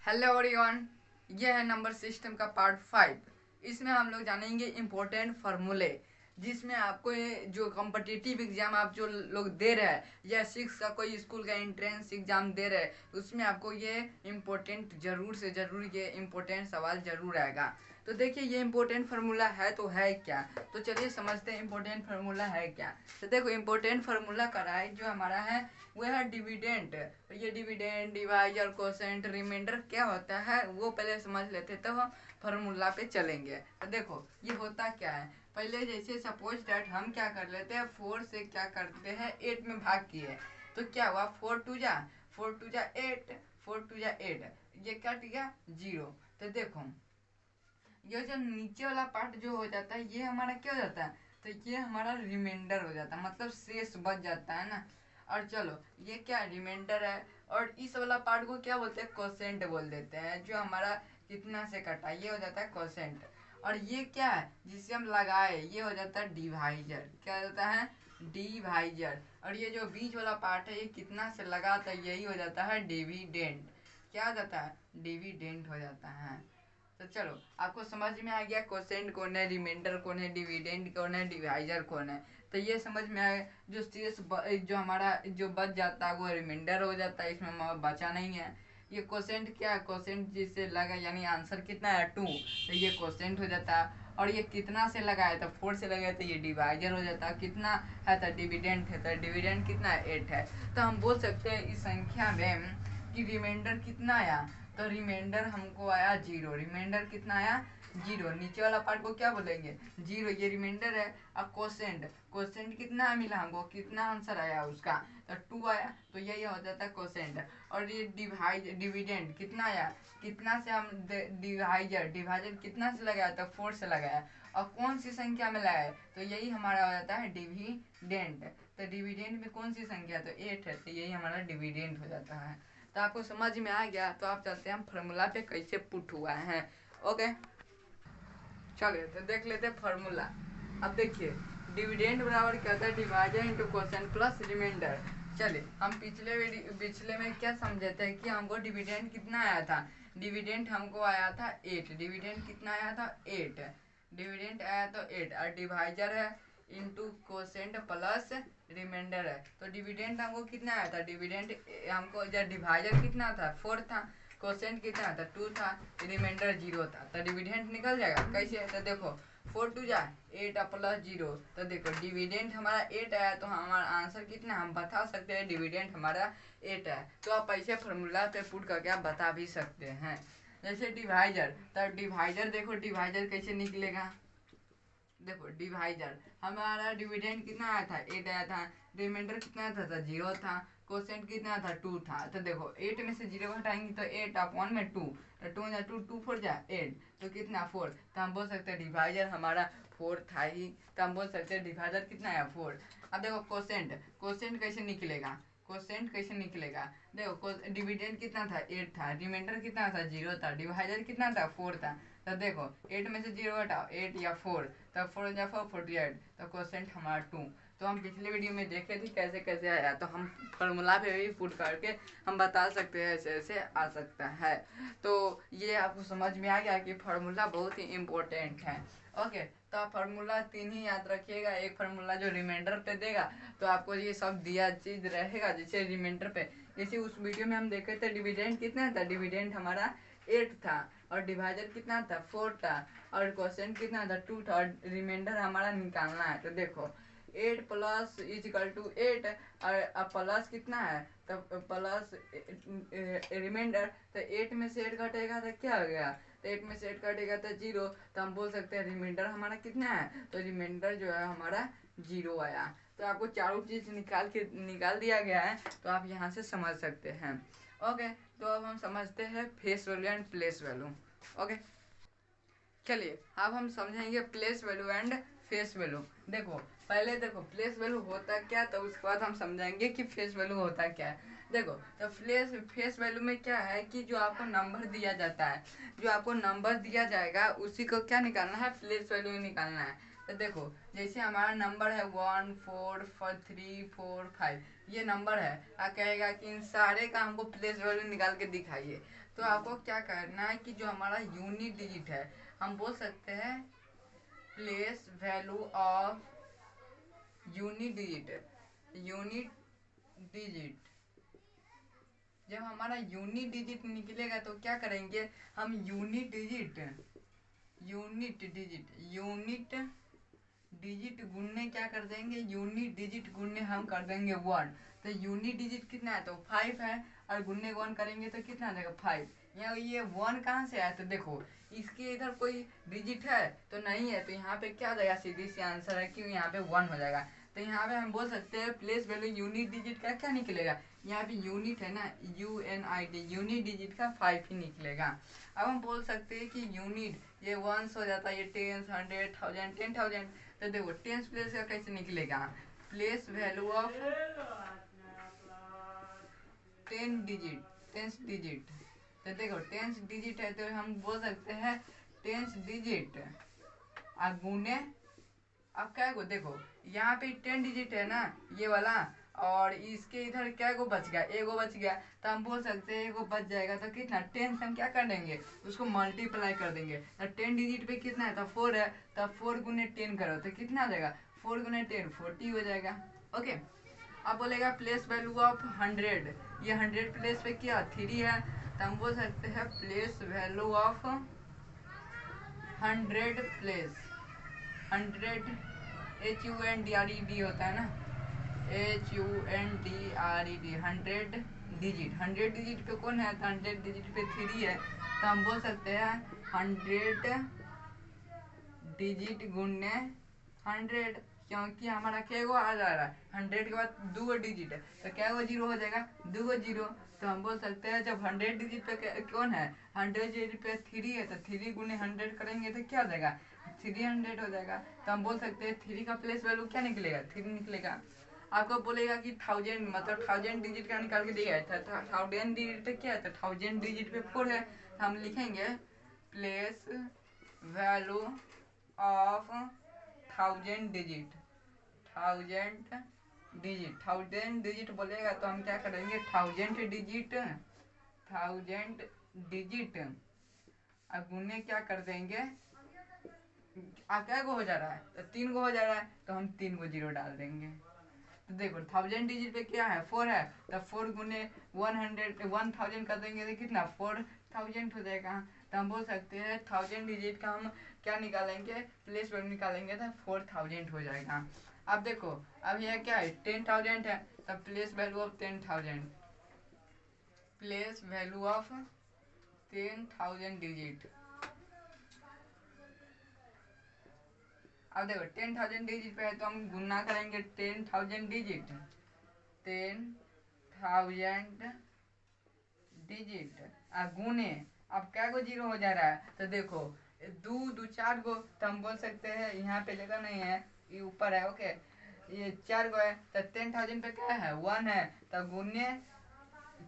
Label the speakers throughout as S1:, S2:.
S1: Hello everyone, ये है number system का पार्ट 5। इसमें हम लोग जानेंगे इम्पोर्टेंट फार्मूले, जिसमें आपको ये जो कॉम्पिटिटिव एग्जाम आप जो लोग दे रहे हैं या सिक्स का कोई स्कूल का एंट्रेंस एग्जाम दे रहे हैं, उसमें आपको ये इम्पोर्टेंट ज़रूर से ज़रूर ये इम्पोर्टेंट सवाल ज़रूर आएगा। तो देखिए ये इम्पोर्टेंट फार्मूला है तो है क्या, तो चलिए समझते हैं इम्पोर्टेंट फार्मूला है क्या। तो देखो इम्पोर्टेंट फार्मूला का राइट जो हमारा है वो है डिविडेंड। ये डिविडेंड, डिवाइजर, कोसेंट, रिमाइंडर क्या होता है वो पहले समझ लेते तो हम फार्मूला पे चलेंगे। तो देखो ये होता क्या है, पहले जैसे सपोज दैट हम क्या कर लेते हैं, 4 से क्या करते हैं 8 में भाग किए, तो क्या हुआ 4 टू जा 8, 4 टू जा 8, ये कट गया 0। तो देखो ये जो नीचे वाला पार्ट जो हो जाता है ये हमारा क्या हो जाता है, तो ये हमारा रिमाइंडर हो जाता है, मतलब शेष बच जाता है ना। और चलो ये क्या रिमाइंडर है, और इस वाला पार्ट को क्या बोलते हैं, कोसेंट बोल देते हैं, जो हमारा कितना से कटा ये हो जाता है कोसेंट। और ये क्या है जिसे हम लगाए ये हो जाता है डिवाइजर, क्या हो जाता है डिवाइजर। और ये जो बीच वाला पार्ट है ये कितना से लगा था यही हो जाता है डिविडेंड, क्या हो जाता है डिविडेंड हो जाता है। तो चलो आपको समझ में आ गया कोसेंट कौन है, रिमाइंडर कौन है, डिविडेंड कौन है, डिवाइजर कौन है। तो ये समझ में आया, जो शेष जो हमारा जो बच जाता है वो रिमाइंडर हो जाता है, इसमें हमारा बचा नहीं है। ये कोसेंट क्या है, कोसेंट जिससे लगा यानी आंसर कितना है 2, तो ये कोसेंट हो जाता है। और ये कितना से लगाया था 4 से लगाया तो ये डिवाइजर हो जाता है, कितना है तो डिविडेंड है, तो डिविडेंड कितना है 8 है। तो हम बोल सकते हैं इस संख्या में कि रिमाइंडर कितना आया, तो रिमाइंडर हमको आया 0। रिमाइंडर कितना आया 0, नीचे वाला पार्ट को क्या बोलेंगे 0, ये रिमाइंडर है। अब कोसेंट, कोसेंट कितना मिला हमको, कितना आंसर आया उसका, तो 2 आया, तो यही हो जाता है कोसेंट। और ये डिविडेंड कितना आया, कितना से हम डिवाइजर, डिवाइजर कितना से लगाया तो 4 से लगाया, और कौन सी संख्या में लगाए तो यही हमारा हो जाता है डिविडेंड। तो डिविडेंड में कौन सी संख्या, तो 8 है, तो यही हमारा डिविडेंड हो जाता है। तो आपको समझ में आ गया, तो आप चलते हैं हम फार्मूला पे कैसे पुट हुआ है। ओके चलिए तो देख लेते हैं फार्मूला। अब देखिए डिविडेंड बराबर क्या होता है, divisor into quotient plus remainder. चलिए हम पिछले में क्या समझे थे कि हमको डिविडेंड कितना आया था, डिविडेंड हमको आया था 8, डिविडेंड कितना आया था 8, डिविडेंड आया तो 8, और डिवाइजर है इंटू कोसेंट प्लस रिमाइंडर है। तो डिविडेंड हमको कितना आया था, डिविडेंड हमको जब डिवाइजर कितना था 4 था, कोसेंट कितना था 2 था, रिमाइंडर 0 था, तो डिविडेंड निकल जाएगा कैसे, तो देखो 4 टू जा 8 प्लस 0, तो देखो डिविडेंड हमारा 8 आया, तो हमारा आंसर कितना हम बता सकते हैं डिविडेंड हमारा 8 है। तो आप ऐसे फार्मूला पे पुट करके आप बता भी सकते हैं। जैसे डिवाइजर, तो डिवाइजर देखो डिवाइजर कैसे निकलेगा, देखो डिवाइजर हमारा डिविडेंड कितना आया था 8 आया था, रिमाइंडर कितना था 0 था, कोसेंट कितना था 2 था। तो देखो 8 में से 0 घटाएंगे तो 8 अपॉन में 2, तो 2 जा 2, 2 4 जा 8, तो कितना 4। तो हम बोल सकते हैं डिवाइजर हमारा 4 था ही, तो हम बोल सकते हैं डिवाइजर कितना है 4। अब देखो कोसेंट, कोसेंट कैसे निकलेगा, कोसेंट कैसे निकलेगा, देखो डिविडेंड कितना था 8 था, रिमाइंडर कितना था 0 था, डिवाइजर कितना था 4 था। तो देखो 8 में से 0 घटाओ 8 या 4, तब 4 जा 4 48, तो कोसेंट हमारा 2। तो हम पिछले वीडियो में देखे थे कैसे कैसे आया, तो हम फार्मूला पे भी पुट करके हम बता सकते हैं ऐसे ऐसे आ सकता है। तो ये आपको समझ में आ गया कि फार्मूला बहुत ही इम्पोर्टेंट है। ओके तो आप फार्मूला 3 ही याद रखिएगा, एक फार्मूला जो रिमाइंडर पे देगा, तो आपको ये सब दिया चीज़ रहेगा जैसे रिमाइंडर पे। जैसे उस वीडियो में हम देखे थे डिविडेंड कितना था, डिविडेंड हमारा 8 था, और डिवाइजर कितना था 4 था, और क्वेश्चन कितना था 2 था, और रिमाइंडर हमारा निकालना है। तो देखो 8 प्लस इजिकल टू 8, और अब प्लस कितना है, तब प्लस रिमाइंडर, तो 8 में से 8 घटेगा तो क्या हो गया, तो 8 में से 8 कटेगा तो 0, तो हम बोल सकते हैं रिमाइंडर हमारा कितना है, तो रिमाइंडर जो है हमारा 0 आया। तो आपको चारों चीज़ निकाल दिया गया है, तो आप यहाँ से समझ सकते हैं। ओके तो अब हम समझते हैं face value and place value. Okay चलिए अब हम समझेंगे place value and face value. देखो पहले देखो प्लेस वैल्यू होता क्या, तो उसके बाद हम समझेंगे कि फेस वैल्यू होता क्या है। देखो तो फेस वैल्यू में क्या है कि जो आपको नंबर दिया जाता है, जो आपको नंबर दिया जाएगा उसी को क्या निकालना है, फेस वैल्यू निकालना है। तो देखो जैसे हमारा नंबर है 1 4 3 4 5, ये नंबर है, कहेगा कि इन सारे का हमको प्लेस वैल्यू निकाल के दिखाइए। तो आपको क्या करना है कि जो हमारा यूनिट डिजिट है, हम बोल सकते हैं place value of unit digit. जब हमारा यूनिट डिजिट निकलेगा तो क्या करेंगे हम, यूनिट डिजिट गुणने क्या कर देंगे, यूनिट डिजिट गुणने हम कर देंगे 1। तो यूनिट डिजिट कितना है, तो 5 है, और गुणने 1 करेंगे तो कितना आ जाएगा 5। यहाँ ये 1 कहाँ से आया, तो देखो इसके इधर कोई डिजिट है तो नहीं है, तो यहाँ पे क्या आ जाएगा, सीधी सी आंसर है कि यहाँ पे 1 हो जाएगा। तो यहाँ पे हम बोल सकते हैं प्लेस वैल्यू यूनिट डिजिट का क्या निकलेगा, यहाँ पे यूनिट है ना, UNIT, यूनिट डिजिट का 5 ही निकलेगा। अब हम बोल सकते हैं कि यूनिट ये 1 हो जाता है, ये 10, 100, 1000, 10,000। तो देखो 10 प्लेस का कैसे निकलेगा, प्लेस वैल्यू ऑफ 10 डिजिट। तो देखो 10 डिजिट है तो हम बोल सकते हैं 10 डिजिट गुने, अब क्या को देखो यहाँ पे 10 डिजिट है ना ये वाला, और इसके इधर क्या को बच गया, एगो बच गया, तो हम बोल सकते हैं एगो बच जाएगा तो कितना 10 से हम क्या कर देंगे, उसको मल्टीप्लाई कर देंगे। तो 10 डिजिट पे कितना है, तो 4 है, तो 4 गुने 10 करो तो कितना आ जाएगा, 4 गुने 10 40 हो जाएगा। ओके, अब बोलेगा प्लेस वैल्यू ऑफ 100, ये 100 प्लेस पे क्या 3 है, तो हम बोल सकते हैं place value of 100 place, 100 HUNDRED होता है ना, HUNDRED 100 डिजिट। 100 डिजिट पे कौन है, तो 100 डिजिट पे 3 है, तो हम बोल सकते हैं 100 डिजिट गुणने 100, क्योंकि हमारा क्या गो आ जा रहा है 100 के बाद 2 डिजिट है, तो क्या गो 0 हो जाएगा, 2 0। तो हम बोल सकते हैं जब 100 डिजिट पे कौन है, 100 डिजिट पे 3 है, तो 3 गुने 100 करेंगे तो क्या हो जाएगा, 300 हो जाएगा। तो हम बोल सकते हैं 3 का प्लेस वैल्यू क्या निकलेगा, 3 निकलेगा। आपको बोलेगा कि 1000 मतलब 1000 डिजिट का निकाल के दिया है, 1000 डिजिट पे क्या है, तो 1000 डिजिट पे 4 है, तो हम लिखेंगे place value of 1000 digit, 1000 digit बोलेगा तो हम क्या करेंगे 1000 डिजिट गुने क्या कर देंगे, क्या को हो जा रहा है, तो 3 को हो जा रहा है, तो हम 3 को 0 डाल देंगे। तो देखो 1000 डिजिट पे क्या है 4 है, तो 4 गुने 1000 कर देंगे तो कितना 4000 हो जाएगा। तो हम बोल सकते हैं 1000 डिजिट का हम क्या निकालेंगे, प्लेस वैल्यू निकालेंगे तो 4000 हो जाएगा। अब देखो अब यह क्या है 10,000 है, तो place value of 10,000, place value of 10,000 digit. अब देखो 10,000 डिजिट पे है तो हम गुना करेंगे 10,000 डिजिट, 10,000 डिजिट गुने, अब क्या को 0 हो जा रहा है, तो देखो 2 2 4 गो, तो हम बोल सकते हैं यहाँ पे जगह नहीं है, ये ऊपर है, ओके ये 4 गो है, तो 10,000 पे क्या है 1 है, तो गुने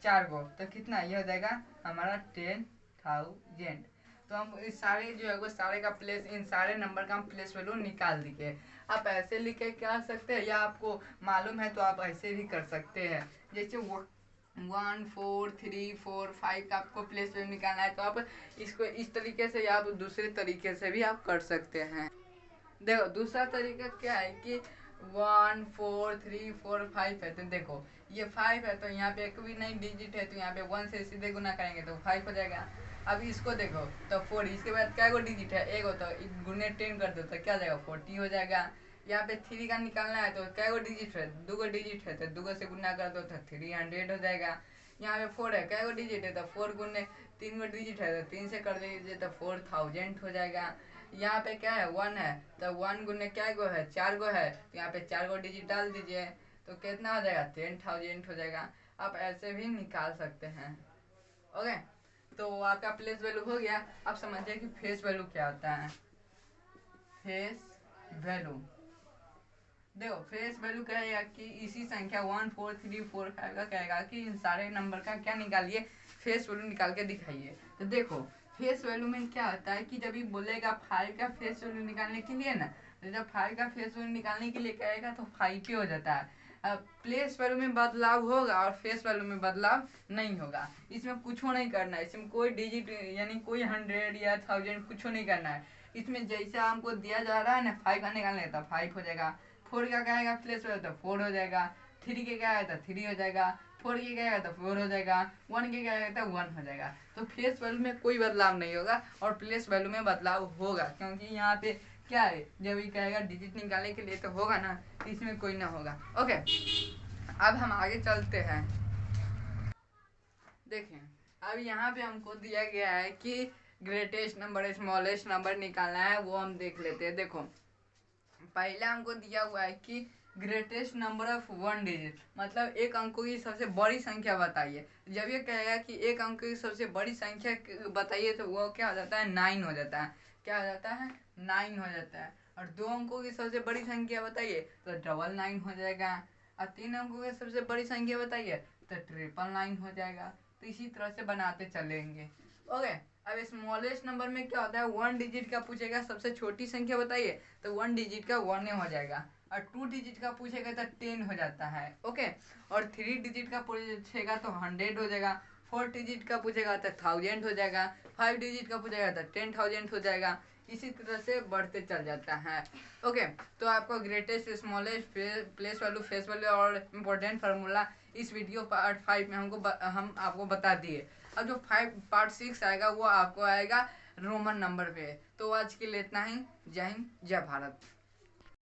S1: 4 गो तो कितना ये हो जाएगा हमारा 10,000। तो हम इस सारे जो है वो सारे का प्लेस, इन सारे नंबर का हम प्लेस वैल्यू निकाल दिए। आप ऐसे लिख के क्या सकते हैं, या आपको मालूम है तो आप ऐसे भी कर सकते हैं, जैसे 1 4 3 4 5 का आपको प्लेस वैल्यू निकालना है तो आप इसको इस तरीके से या आप दूसरे तरीके से भी आप कर सकते हैं। देखो दूसरा तरीका क्या है कि 1 4 3 4 5 है, तो देखो ये 5 है तो यहाँ पे एक भी नहीं डिजिट है, तो यहाँ पे 1 से सीधे गुना करेंगे तो 5 हो जाएगा। अब इसको देखो तो 4, इसके बाद क्या को डिजिट है एक हो, तो गुने 10 कर दो तो क्या जाएगा 40 हो जाएगा। यहाँ पे 3 का निकालना है तो क्या को डिजिट है 2 को डिजिट है, तो 2 से गुना कर दो तो 300 हो जाएगा। यहाँ पे 4 है, क्या को डिजिट है, तो 4 गुने 3 को डिजिट है तो 3 से कर दीजिए तो 4000 हो जाएगा। यहाँ पे क्या है 1 है, तो 1 गुने क्या गो है 4 गो है, तो यहाँ पे 4 गो डिजिट डाल दीजिए तो कितना हो जाएगा 10,000 हो जाएगा। आप ऐसे भी निकाल सकते हैं। ओके, तो आपका प्लेस वैल्यू हो गया। अब समझिए कि फेस वैल्यू क्या होता है। फेस वैल्यू देखो फेस वैल्यू कहेगा कि इसी संख्या 1 4 3 4 5 का कहेगा कि इन सारे नंबर का क्या निकालिए, फेस वैल्यू निकाल के दिखाइए। तो देखो फेस वैल्यू में क्या होता है कि जब ये बोलेगा 5 का फेस वैल्यू निकालने के लिए ना, तो जब 5 का फेस वैल्यू निकालने के लिए कहेगा तो 5 पे हो जाता है। प्लेस वैल्यू में बदलाव होगा और फेस वैल्यू में बदलाव नहीं होगा। इसमें कुछ नहीं करना है, इसमें कोई डिजिट यानी कोई 100 या 1000 कुछ नहीं करना है। इसमें जैसे हमको दिया जा रहा है ना 5 का निकालने तो 5 हो जाएगा, 4 का क्या आएगा प्लेस वैल्यू तो 4 हो जाएगा, 3 के क्या आएगा तो 3 हो जाएगा, 4 के क्या आएगा तो 4 हो जाएगा, 1 के क्या आएगा तो 1 हो जाएगा। तो फेस वैल्यू में कोई बदलाव नहीं होगा और प्लेस वैल्यू में बदलाव होगा, क्योंकि यहाँ पे क्या है जब ये कहेगा डिजिट निकालने के लिए तो होगा ना, इसमें कोई ना होगा। ओके, अब हम आगे चलते हैं। देखें, अब यहाँ पे हमको दिया गया है कि ग्रेटेस्ट नंबर स्मॉलेस्ट नंबर निकालना है, वो हम देख लेते हैं। देखो, पहले हमको दिया हुआ है कि ग्रेटेस्ट नंबर ऑफ 1 डिजिट, मतलब एक अंकों की सबसे बड़ी संख्या बताइए। जब ये कहेगा कि एक अंक की सबसे बड़ी संख्या बताइए तो वो क्या हो जाता है 9 हो जाता है। क्या हो जाता है 9 हो जाता है। और 2 अंकों की सबसे बड़ी संख्या बताइए तो 999 हो जाएगा। और 3 अंकों की सबसे बड़ी संख्या बताइए तो 999 हो जाएगा। तो इसी तरह से बनाते चलेंगे। ओके, अब स्मॉलेस्ट नंबर में क्या होता है 1 डिजिट का पूछेगा सबसे छोटी संख्या बताइए तो 1 डिजिट का 1 हो जाएगा। और 2 डिजिट का पूछेगा तो 10 हो जाता है। ओके, और 3 डिजिट का पूछेगा तो 100 हो जाएगा, 4 डिजिट का पूछेगा तो 1000 हो जाएगा, 5 डिजिट का पूछेगा तो 10,000 हो जाएगा। इसी तरह से बढ़ते चल जाता है। ओके, तो आपको greatest smallest place value face value और इम्पोर्टेंट फार्मूला इस वीडियो पार्ट 5 में हम आपको बता दिए। अब जो पार्ट 6 आएगा वो आपको आएगा रोमन नंबर पे। तो आज के लिए इतना ही। जय हिंद, जय भारत।